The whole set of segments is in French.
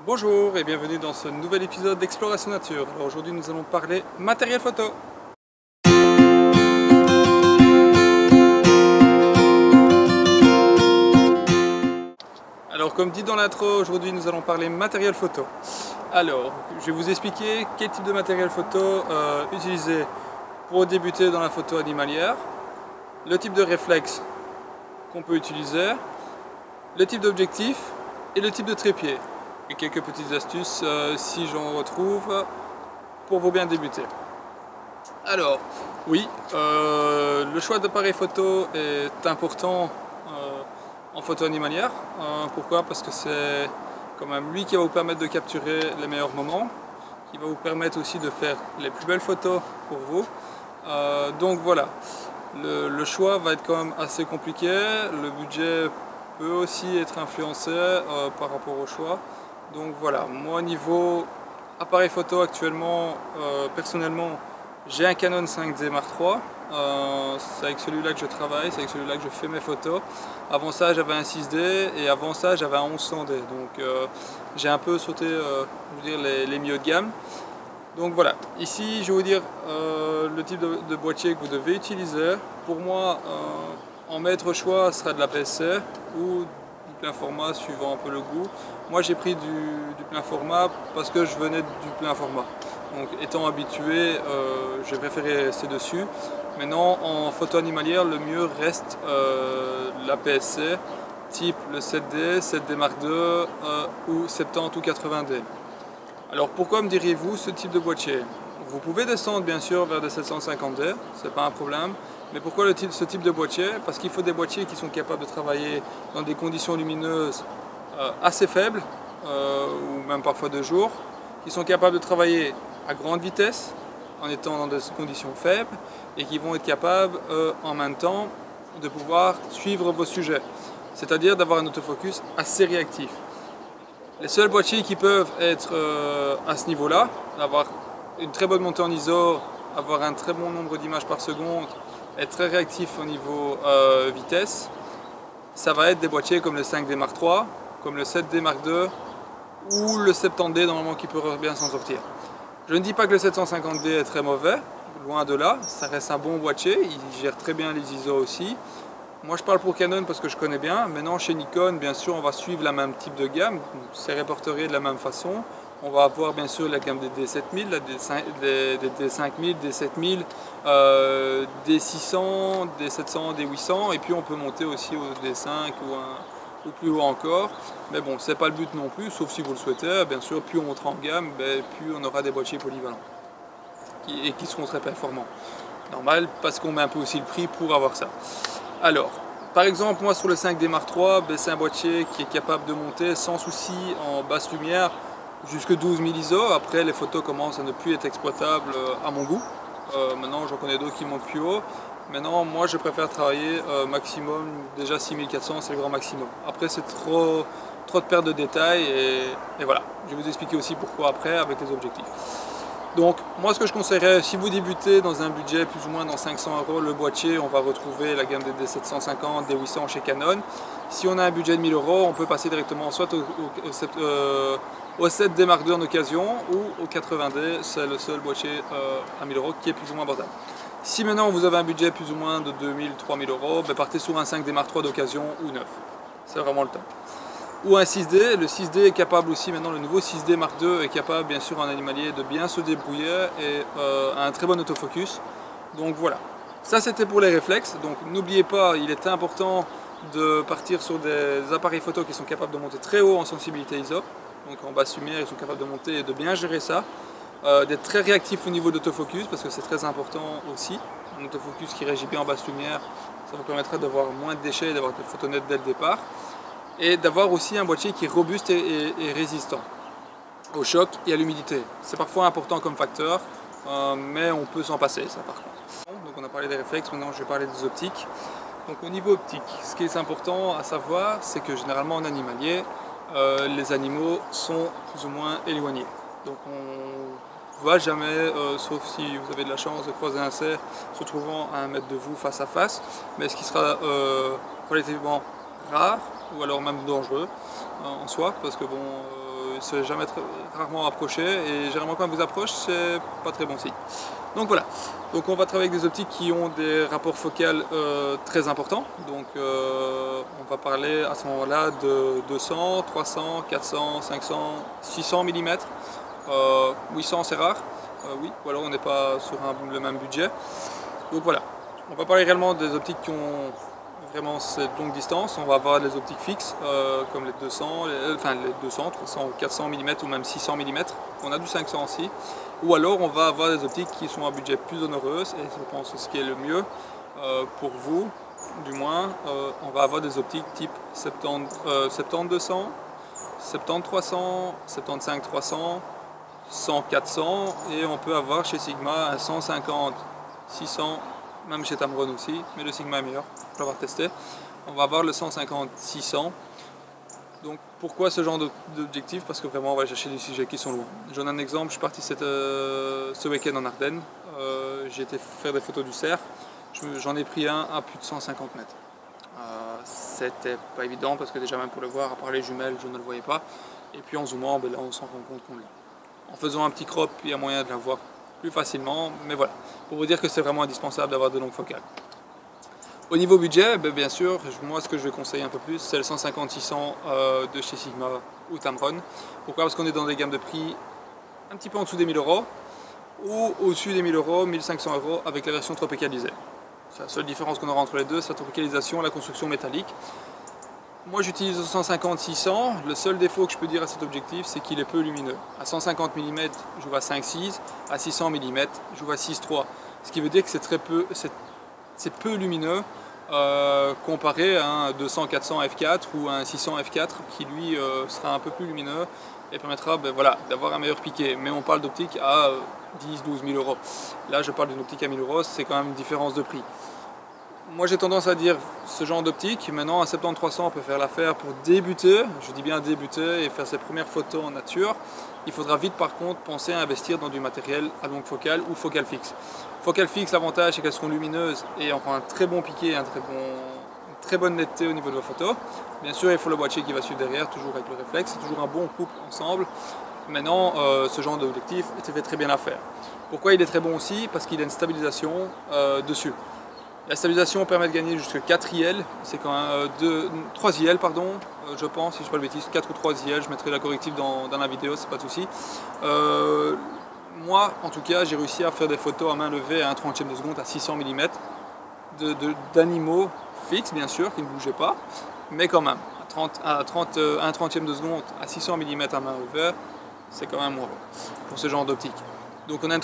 Bonjour et bienvenue dans ce nouvel épisode d'Exploration Nature. Alors aujourd'hui nous allons parler matériel photo. Alors comme dit dans l'intro, aujourd'hui nous allons parler matériel photo. Alors je vais vous expliquer quel type de matériel photo utiliser pour débuter dans la photo animalière, le type de réflexe qu'on peut utiliser, le type d'objectif et le type de trépied. Et quelques petites astuces si j'en retrouve pour vous bien débuter. Alors oui, le choix d'appareil photo est important en photo animalière. Pourquoi? Parce que c'est quand même lui qui va vous permettre de capturer les meilleurs moments, qui va vous permettre aussi de faire les plus belles photos pour vous. Donc voilà, le choix va être quand même assez compliqué. Le budget peut aussi être influencé par rapport au choix. Donc voilà, moi niveau appareil photo actuellement, personnellement, j'ai un Canon 5D Mark III. C'est avec celui-là que je travaille, c'est avec celui-là que je fais mes photos. Avant ça j'avais un 6D et avant ça j'avais un 1100D. Donc j'ai un peu sauté je veux dire, les milieux de gamme. Donc voilà, ici je vais vous dire le type de boîtier que vous devez utiliser. Pour moi, en maître choix sera de la PSC ou du plein format suivant un peu le goût. Moi j'ai pris du plein format parce que je venais du plein format. Donc étant habitué, j'ai préféré rester dessus. Maintenant en photo animalière, le mieux reste la PSC, type le 7D, 7D Mark II ou 70 ou 80D. Alors pourquoi me diriez-vous ce type de boîtier? Vous pouvez descendre bien sûr vers des 750D, c'est pas un problème. Mais pourquoi ce type de boîtier? Parce qu'il faut des boîtiers qui sont capables de travailler dans des conditions lumineuses assez faibles, ou même parfois de jour, qui sont capables de travailler à grande vitesse en étant dans des conditions faibles et qui vont être capables en même temps de pouvoir suivre vos sujets, c'est-à-dire d'avoir un autofocus assez réactif. Les seuls boîtiers qui peuvent être à ce niveau-là, avoir une très bonne montée en ISO, avoir un très bon nombre d'images par seconde, être très réactif au niveau vitesse, ça va être des boîtiers comme le 5D Mark III, comme le 7D Mark II ou le 70D normalement qui peut bien s'en sortir. Je ne dis pas que le 750D est très mauvais, loin de là, ça reste un bon boîtier, il gère très bien les ISO aussi. Moi je parle pour Canon parce que je connais bien. Maintenant chez Nikon, bien sûr, on va suivre la même type de gamme, c'est répertorié de la même façon. On va avoir bien sûr la gamme des D7000, des D5000, D7000, D600, D700, D800, et puis on peut monter aussi au D5 ou plus haut encore. Mais bon, c'est pas le but non plus, sauf si vous le souhaitez. Bien sûr, plus on montera en gamme, plus on aura des boîtiers polyvalents et qui seront très performants. Normal, parce qu'on met un peu aussi le prix pour avoir ça. Alors, par exemple, moi sur le 5D Mark III, c'est un boîtier qui est capable de monter sans souci en basse lumière jusque 12 000 ISO. Après, les photos commencent à ne plus être exploitables à mon goût. Maintenant, j'en connais d'autres qui montent plus haut. Maintenant, moi, je préfère travailler maximum, déjà 6400, c'est le grand maximum. Après, c'est trop de perte de détails et voilà. Je vais vous expliquer aussi pourquoi après avec les objectifs. Donc moi ce que je conseillerais, si vous débutez dans un budget plus ou moins dans 500 €, le boîtier, on va retrouver la gamme des D750, D800 chez Canon. Si on a un budget de 1000 €, on peut passer directement soit au 7D Mark II en occasion ou au 80D, c'est le seul boîtier à 1000 € qui est plus ou moins abordable. Si maintenant vous avez un budget plus ou moins de 2000-3000 €, partez sur un 5D Mark III d'occasion ou neuf, c'est vraiment le temps. Ou un 6D, le 6D est capable aussi, maintenant le nouveau 6D Mark II est capable bien sûr en animalier de bien se débrouiller et a un très bon autofocus. Donc voilà, ça c'était pour les réflexes, donc n'oubliez pas, il est important de partir sur des appareils photo qui sont capables de monter très haut en sensibilité ISO, donc en basse lumière ils sont capables de monter et de bien gérer ça, d'être très réactif au niveau de l'autofocus parce que c'est très important aussi, un autofocus qui régit bien en basse lumière, ça vous permettra d'avoir moins de déchets et d'avoir des photos nettes dès le départ. Et d'avoir aussi un boîtier qui est robuste et résistant au choc et à l'humidité. C'est parfois important comme facteur, mais on peut s'en passer ça par contre. Donc on a parlé des réflexes, maintenant je vais parler des optiques. Donc au niveau optique, ce qui est important à savoir, c'est que généralement en animalier, les animaux sont plus ou moins éloignés. Donc on ne va jamais, sauf si vous avez de la chance de croiser un cerf se trouvant à 1 mètre de vous face à face, mais ce qui sera relativement rare ou alors même dangereux en soi, parce que bon, ne se fait jamais rarement approcher, et généralement quand on vous approche, c'est pas très bon signe. Donc voilà, donc on va travailler avec des optiques qui ont des rapports focaux très importants. Donc on va parler à ce moment-là de 200, 300, 400, 500, 600 mm. 800 c'est rare, oui, ou alors on n'est pas sur le même budget. Donc voilà, on va parler réellement des optiques qui ont vraiment cette longue distance. On va avoir des optiques fixes comme les 200, les 200, 300 ou 400 mm ou même 600 mm. On a du 500 aussi. Ou alors on va avoir des optiques qui sont à budget plus onéreuses, et je pense que ce qui est le mieux pour vous, du moins, on va avoir des optiques type 70-200, 70-300, 75-300, 100-400, et on peut avoir chez Sigma un 150-600, même chez Tamron aussi, mais le Sigma est meilleur, pour l'avoir testé. On va avoir le 150-600. Donc pourquoi ce genre d'objectif? Parce que vraiment on va chercher des sujets qui sont loin. Je donne un exemple, je suis parti ce week-end en Ardennes, j'ai été faire des photos du cerf, j'en ai pris un à plus de 150 mètres. C'était pas évident parce que déjà même pour le voir, à part les jumelles, je ne le voyais pas. Et puis en zoomant, ben là on s'en rend compte qu'on l'a. En faisant un petit crop, il y a moyen de la voir plus facilement, mais voilà, pour vous dire que c'est vraiment indispensable d'avoir de longues focales. Au niveau budget, ben bien sûr, moi ce que je vais conseiller un peu plus, c'est le 150-600 de chez Sigma ou Tamron. Pourquoi? Parce qu'on est dans des gammes de prix un petit peu en dessous des 1000 € ou au-dessus des 1000 €, 1500 € avec la version tropicalisée. C'est la seule différence qu'on aura entre les deux, c'est la tropicalisation et la construction métallique. Moi j'utilise le 150-600, le seul défaut que je peux dire à cet objectif c'est qu'il est peu lumineux. À 150 mm je vois 5,6, à 600 mm je vois 6,3. Ce qui veut dire que c'est peu lumineux comparé à un 200-400 f4 ou un 600 f4 qui lui sera un peu plus lumineux et permettra voilà, d'avoir un meilleur piqué. Mais on parle d'optique à 10-12 000 €. Là je parle d'une optique à 1000 €, c'est quand même une différence de prix. Moi j'ai tendance à dire ce genre d'optique, maintenant à 70-300 on peut faire l'affaire pour débuter, je dis bien débuter et faire ses premières photos en nature. Il faudra vite par contre penser à investir dans du matériel à longue focale ou focale fixe. Focale fixe, l'avantage c'est qu'elles seront lumineuses et on prend un très bon piqué, une très bonne netteté au niveau de vos photos. Bien sûr il faut le boîtier qui va suivre derrière, toujours avec le réflexe, c'est toujours un bon couple ensemble. Maintenant ce genre d'objectif fait très bien l'affaire. Pourquoi il est très bon aussi? Parce qu'il a une stabilisation dessus. La stabilisation permet de gagner jusqu'à 4 IL, c'est quand même 3 IL pardon, je pense, si je ne dis pas de bêtises, 4 ou 3 IL, je mettrai la corrective dans la vidéo, c'est pas de souci. Moi en tout cas j'ai réussi à faire des photos à main levée à 1/30 de seconde à 600 mm d'animaux fixes bien sûr, qui ne bougeaient pas, mais quand même, à 1/30 de seconde à 600 mm à main levée, c'est quand même moins bon pour ce genre d'optique. Donc on a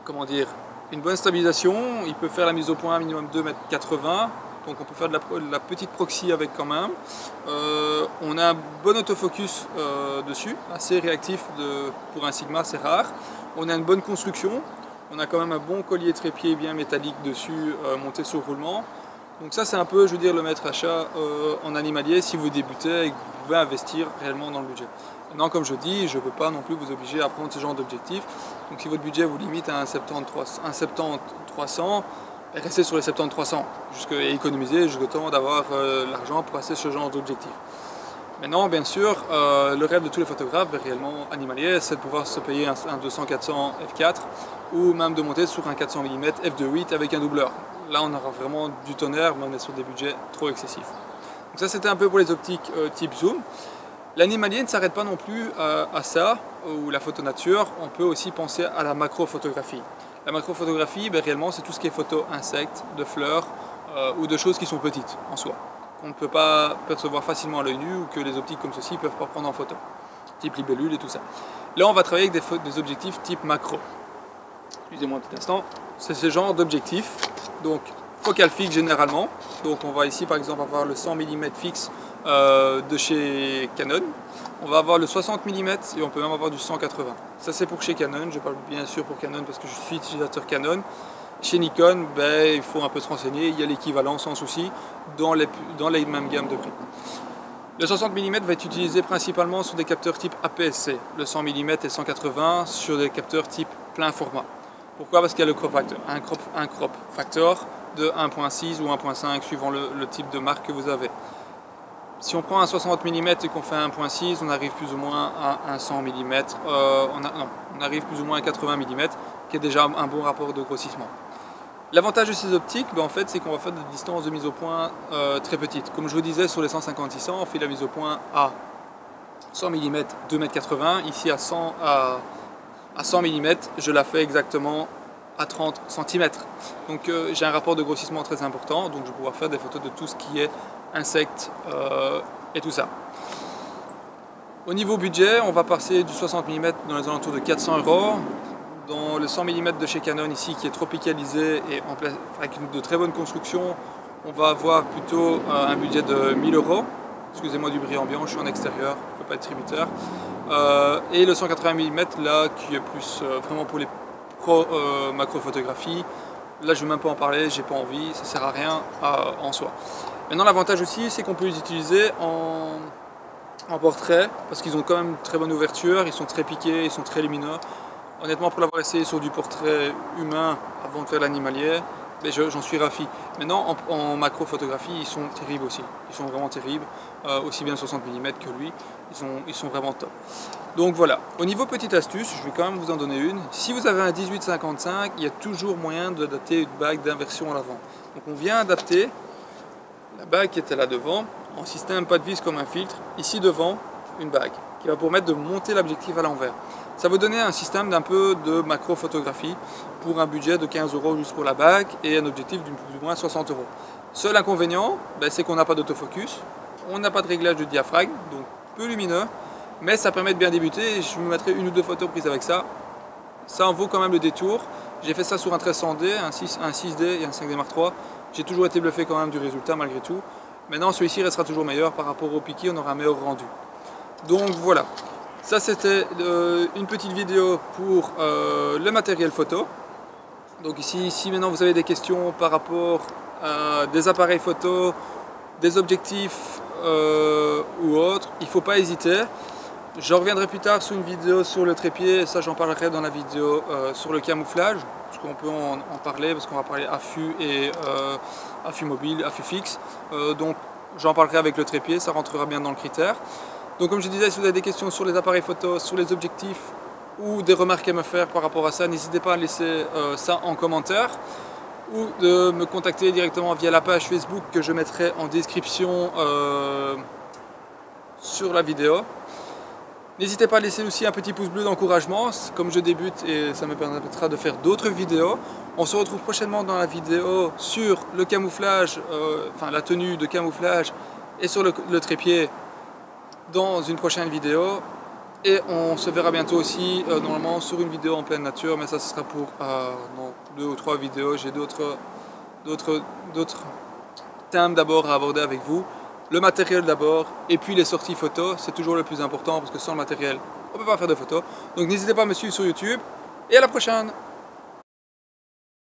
comment dire, une bonne stabilisation, il peut faire la mise au point minimum 2,80 m, donc on peut faire de la petite proxy avec quand même. On a un bon autofocus dessus, assez réactif pour un Sigma, c'est rare. On a une bonne construction, on a quand même un bon collier trépied bien métallique dessus, monté sur roulement. Donc ça c'est un peu, je veux dire, le maître achat en animalier si vous débutez et que vous pouvez investir réellement dans le budget. Maintenant, comme je dis, je ne peux pas non plus vous obliger à prendre ce genre d'objectif. Donc si votre budget vous limite à un 70-300, restez sur les 70-300 et économisez jusqu'au temps d'avoir l'argent pour passer ce genre d'objectif. Maintenant, bien sûr, le rêve de tous les photographes réellement animaliers, c'est de pouvoir se payer un 200-400 f4 ou même de monter sur un 400 mm f2.8 avec un doubleur. Là, on aura vraiment du tonnerre, mais on est sur des budgets trop excessifs. Donc ça, c'était un peu pour les optiques type zoom. L'animalier ne s'arrête pas non plus à ça, ou la photo nature, on peut aussi penser à la macrophotographie. La macrophotographie, réellement, c'est tout ce qui est photo insectes, de fleurs ou de choses qui sont petites en soi, qu'on ne peut pas percevoir facilement à l'œil nu ou que les optiques comme ceci ne peuvent pas prendre en photo, type libellule et tout ça. Là, on va travailler avec des objectifs type macro. Excusez-moi un petit instant, c'est ce genre d'objectif, donc focale fixe généralement. Donc on va ici par exemple avoir le 100 mm fixe de chez Canon. On va avoir le 60 mm et on peut même avoir du 180. Ça c'est pour chez Canon, je parle bien sûr pour Canon parce que je suis utilisateur Canon. Chez Nikon, il faut un peu se renseigner, il y a l'équivalent sans souci dans les mêmes gammes de prix. Le 60 mm va être utilisé principalement sur des capteurs type APS-C, le 100 mm et 180 sur des capteurs type plein format. Pourquoi? Parce qu'il y a le crop factor, un crop factor de 1.6 ou 1.5 suivant le type de marque que vous avez. Si on prend un 60 mm et qu'on fait un 1.6, on arrive plus ou moins à un 100 mm, on arrive plus ou moins à 80 mm, qui est déjà un bon rapport de grossissement. L'avantage de ces optiques, en fait, c'est qu'on va faire des distances de mise au point très petites. Comme je vous disais, sur les 150-600, on fait la mise au point à 100 mm, 2,80 m. Ici, à 100 mm, je la fais exactement à 30 cm. Donc j'ai un rapport de grossissement très important, donc je vais pouvoir faire des photos de tout ce qui est insectes et tout ça. Au niveau budget, on va passer du 60 mm dans les alentours de 400 €. Dans le 100 mm de chez Canon ici, qui est tropicalisé et avec de très bonnes constructions, on va avoir plutôt un budget de 1000 €. Excusez-moi du bruit ambiant, je suis en extérieur, je ne peux pas être tributaire. Et le 180 mm là, qui est plus vraiment pour les pro macrophotographie, là je ne vais même pas en parler, j'ai pas envie, ça sert à rien en soi. Maintenant l'avantage aussi, c'est qu'on peut les utiliser en portrait, parce qu'ils ont quand même une très bonne ouverture, ils sont très piqués, ils sont très lumineux. Honnêtement, pour l'avoir essayé sur du portrait humain avant de faire l'animalier, j'en suis ravi. Maintenant, en macro-photographie, ils sont terribles aussi. Ils sont vraiment terribles, aussi bien 60 mm que lui. Ils sont vraiment top. Donc voilà. Au niveau petite astuce, je vais quand même vous en donner une. Si vous avez un 18-55, il y a toujours moyen d'adapter une bague d'inversion à l'avant. Donc on vient adapter la bague qui était là devant, en système pas de vis comme un filtre, ici devant, une bague qui va permettre de monter l'objectif à l'envers. Ça va donner un système d'un peu de macro-photographie pour un budget de 15 € juste pour la bague et un objectif d'une plus ou moins 60 €. Seul inconvénient, c'est qu'on n'a pas d'autofocus, on n'a pas de réglage de diaphragme, donc peu lumineux, mais ça permet de bien débuter. Je vous mettrai une ou deux photos prises avec ça. Ça en vaut quand même le détour. J'ai fait ça sur un 1300D, un 6D et un 5D Mark III. J'ai toujours été bluffé quand même du résultat malgré tout. Maintenant celui-ci restera toujours meilleur par rapport au Piki, on aura un meilleur rendu. Donc voilà. Ça c'était une petite vidéo pour le matériel photo. Donc ici, si maintenant vous avez des questions par rapport à des appareils photo, des objectifs ou autres, il ne faut pas hésiter. Je reviendrai plus tard sur une vidéo sur le trépied, et ça j'en parlerai dans la vidéo sur le camouflage, parce qu'on peut en parler, parce qu'on va parler affût et affût mobile, affût fixe. Donc j'en parlerai avec le trépied, ça rentrera bien dans le critère. Donc comme je disais, si vous avez des questions sur les appareils photo, sur les objectifs ou des remarques à me faire par rapport à ça, n'hésitez pas à laisser ça en commentaire ou de me contacter directement via la page Facebook que je mettrai en description sur la vidéo. N'hésitez pas à laisser aussi un petit pouce bleu d'encouragement, comme je débute et ça me permettra de faire d'autres vidéos. On se retrouve prochainement dans la vidéo sur le camouflage, enfin la tenue de camouflage et sur le trépied dans une prochaine vidéo. Et on se verra bientôt aussi normalement sur une vidéo en pleine nature, mais ça ce sera pour dans 2 ou 3 vidéos. J'ai d'autres thèmes d'abord à aborder avec vous. Le matériel d'abord, et puis les sorties photos, c'est toujours le plus important parce que sans le matériel, on ne peut pas faire de photos. Donc n'hésitez pas à me suivre sur YouTube, et à la prochaine!